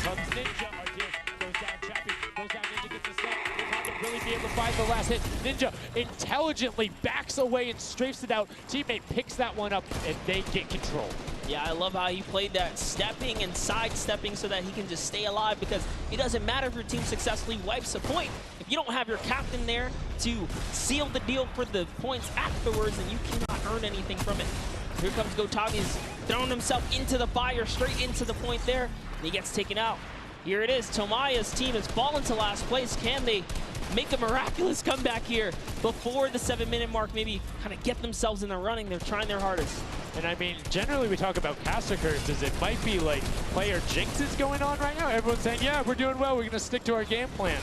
comes Ninja. RTX goes down, Chappie goes down, Ninja gets the set. Gotaga really be able to find the last hit. Ninja intelligently backs away and strafes it out. Teammate picks that one up, and they get control. Yeah, I love how he played that stepping and sidestepping so that he can just stay alive, because it doesn't matter if your team successfully wipes a point. If you don't have your captain there to seal the deal for the points afterwards, then you cannot earn anything from it. Here comes Gotaga. He's throwing himself into the fire, straight into the point there, and he gets taken out. Here it is. Tomaya's team has fallen to last place. Can they make a miraculous comeback here before the 7-minute mark? Maybe kind of get themselves in the running. They're trying their hardest. And I mean, generally we talk about caster curses. It might be like player jinxes going on right now. Everyone's saying, yeah, we're doing well. We're going to stick to our game plan.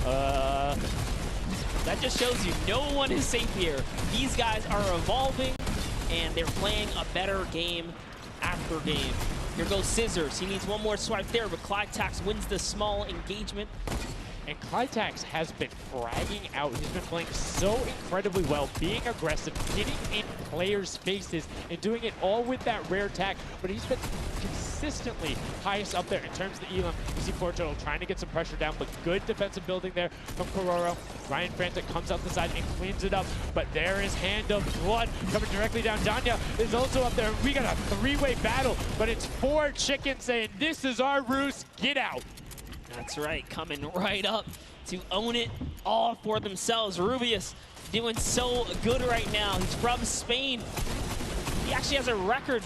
That just shows you no one is safe here. These guys are evolving, and they're playing a better game after game. Here goes Scissors. He needs one more swipe there, but Clytax wins the small engagement. And Clytax has been fragging out. He's been playing so incredibly well, being aggressive, getting in players' faces, and doing it all with that rare attack. But he's been consistently highest up there in terms of the elim. You see Fortnite trying to get some pressure down, but good defensive building there from Kororo. Ryan Frantic comes out the side and cleans it up, but there is Hand of Blood coming directly down. Danya is also up there. We got a three-way battle, but it's 4 chickens saying, this is our roost, get out. That's right, coming right up to own it all for themselves. Rubius doing so good right now. He's from Spain. He actually has a record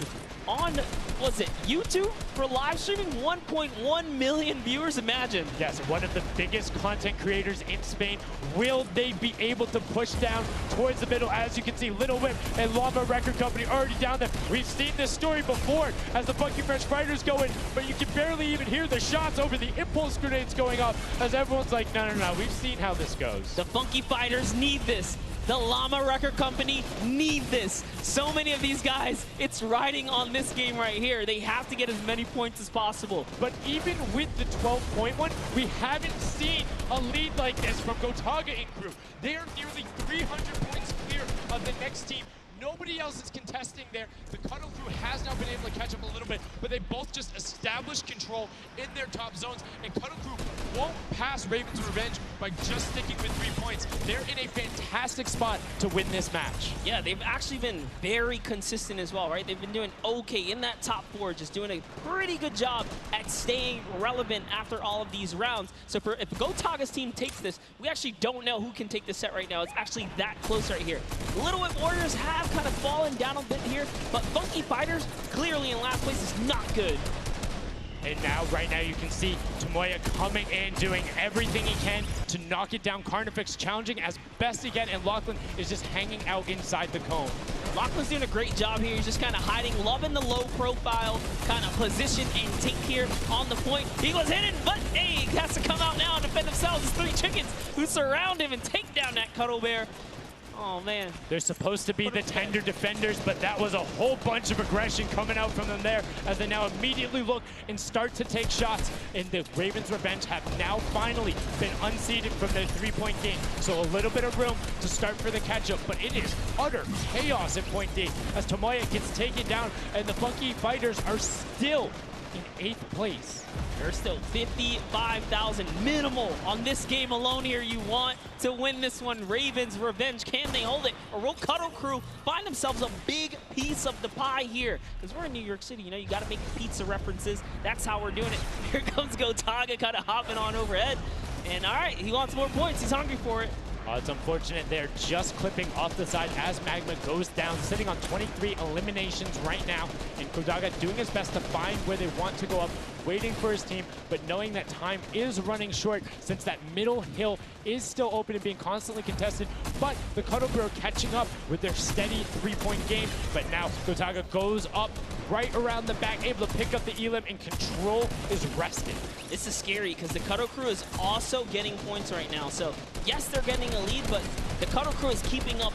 on, was it YouTube for live streaming? 1.1 million viewers, imagine. Yes, one of the biggest content creators in Spain. Will they be able to push down towards the middle? As you can see, Little Whip and Llama Record Company already down there. We've seen this story before as the Funky French Fighters go in, but you can barely even hear the shots over the impulse grenades going off as everyone's like, no, no, no, we've seen how this goes. The Funky Fighters need this. The Llama Record Company need this. So many of these guys, it's riding on this game right here. They have to get as many points as possible. But even with the 12-point one, we haven't seen a lead like this from Gotaga and crew. They are nearly 300 points clear of the next team. Nobody else is contesting there. The Cuddle crew has now been able to catch up a little bit, but they both just established control in their top zones, and Cuddle crew won't pass Raven's Revenge by just sticking with 3 points. They're in a fantastic spot to win this match. Yeah, they've actually been very consistent as well, right? They've been doing okay in that top 4, just doing a pretty good job at staying relevant after all of these rounds. So if Gotaga's team takes this, we actually don't know who can take this set right now. It's actually that close right here. Little Whip Warriors have kind of fallen down a bit here, but Funky Fighters clearly in last place is not good. And now, right now, you can see Tomoya coming in, doing everything he can to knock it down. Carnifex challenging as best he can, and Lachlan is just hanging out inside the cone. Lachlan's doing a great job here. He's just kind of hiding, loving the low profile kind of position and take here on the point. He was hidden, but hey, he has to come out now and defend themselves. It's 3 chickens who surround him and take down that Cuddle Bear. Oh, man. They're supposed to be the tender defenders, but that was a whole bunch of aggression coming out from them there as they now immediately look and start to take shots. And the Ravens Revenge have now finally been unseated from their 3-point game. So a little bit of room to start for the catch-up, but it is utter chaos at point D as Tomoya gets taken down, and the Funky Fighters are still in 8th place. There's still 55,000 minimal on this game alone here. You want to win this one. Ravens Revenge, can they hold it? Or will Cuddle Crew find themselves a big piece of the pie here? Because we're in New York City, you know, you got to make pizza references. That's how we're doing it. Here comes Gotaga kind of hopping on overhead. And all right, he wants more points. He's hungry for it. It's unfortunate they're just clipping off the side as Magma goes down, sitting on 23 eliminations right now. And Gotaga doing his best to find where they want to go up, waiting for his team, but knowing that time is running short since that middle hill is still open and being constantly contested. But the Cuddle Crew are catching up with their steady 3-point game. But now Gotaga goes up right around the back, able to pick up the elim, and control is rested. This is scary because the Cuddle Crew is also getting points right now. So yes, they're getting a lead, but the Cuddle Crew is keeping up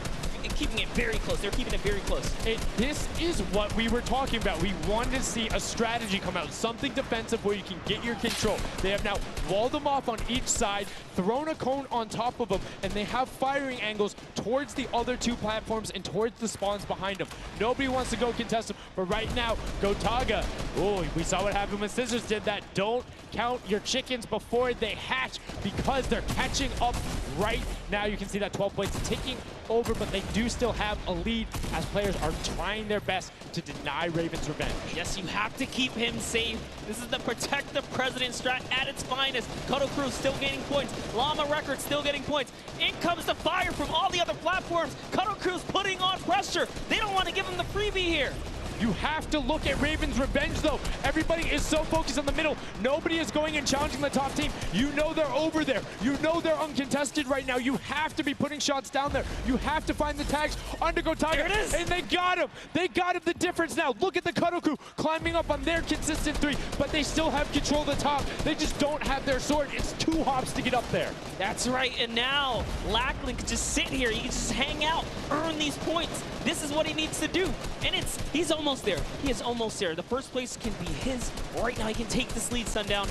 keeping it very close. They're keeping it very close. This is what we were talking about. We wanted to see a strategy come out, something defensive where you can get your control. They have now walled them off on each side, thrown a cone on top of them, and they have firing angles towards the other two platforms and towards the spawns behind them. Nobody wants to go contest them, but right now, Gotaga, oh, we saw what happened when Scissors did that. Don't count your chickens before they hatch because they're catching up right now. You can see that 12 points ticking over, but they do still have a lead as players are trying their best to deny Raven's revenge. Yes, you have to keep him safe. This is the protect the president strat at its finest. Cuddle Crew still gaining points. Llama Records still getting points. In comes the fire from all the other platforms. Cuddle Crew's putting on pressure. They don't want to give him the freebie here. You have to look at Raven's revenge, though. Everybody is so focused on the middle. Nobody is going and challenging the top team. You know they're over there. You know they're uncontested right now. You have to be putting shots down there. You have to find the tags under Gotaga. There it is. And they got him. They got him the difference now. Look at the Cuddle Crew climbing up on their consistent three, but they still have control of the top. They just don't have their sword. It's 2 hops to get up there. That's right, and now Lackland can just sit here. He can just hang out, earn these points. This is what he needs to do, and he's almost there. He is almost there. The first place can be his. Right now, he can take this lead, Sundown.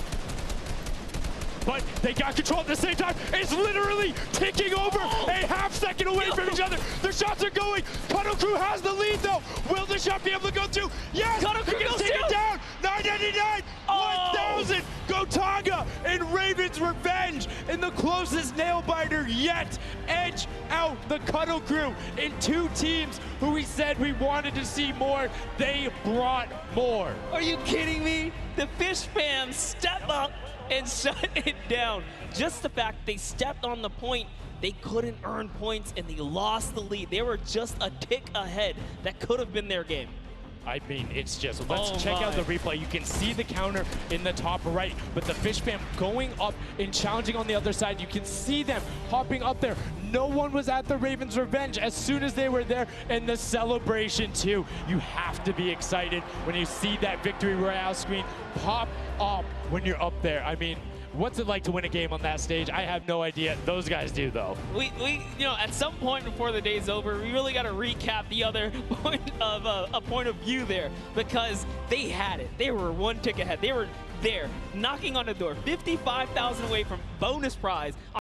But they got control at the same time. It's literally ticking over a half-second away from each other. The shots are going. Cuddle Crew has the lead, though. Will the shot be able to go through? Yes! Cuddle Crew goes take it down. 999, Oh. 1,000. Gotaga and Raven's revenge in the closest nail-biter yet. Edge out the Cuddle Crew in 2 teams who we said we wanted to see more. They brought more. Are you kidding me? The Fish fam step up and shut it down. Just the fact they stepped on the point, they couldn't earn points and they lost the lead. They were just a tick ahead. That could have been their game. I mean, it's just, let's check out the replay. You can see the counter in the top right, but the Fish fam going up and challenging on the other side. You can see them hopping up there. No one was at the Ravens' revenge as soon as they were there, and the celebration too. You have to be excited when you see that victory royale screen pop up when you're up there. I mean, what's it like to win a game on that stage? I have no idea. Those guys do, though. We you know, at some point before the day's over, we really got to recap the other point of a point of view there, because they had it. They were 1 tick ahead. They were there, knocking on the door, 55,000 away from bonus prize.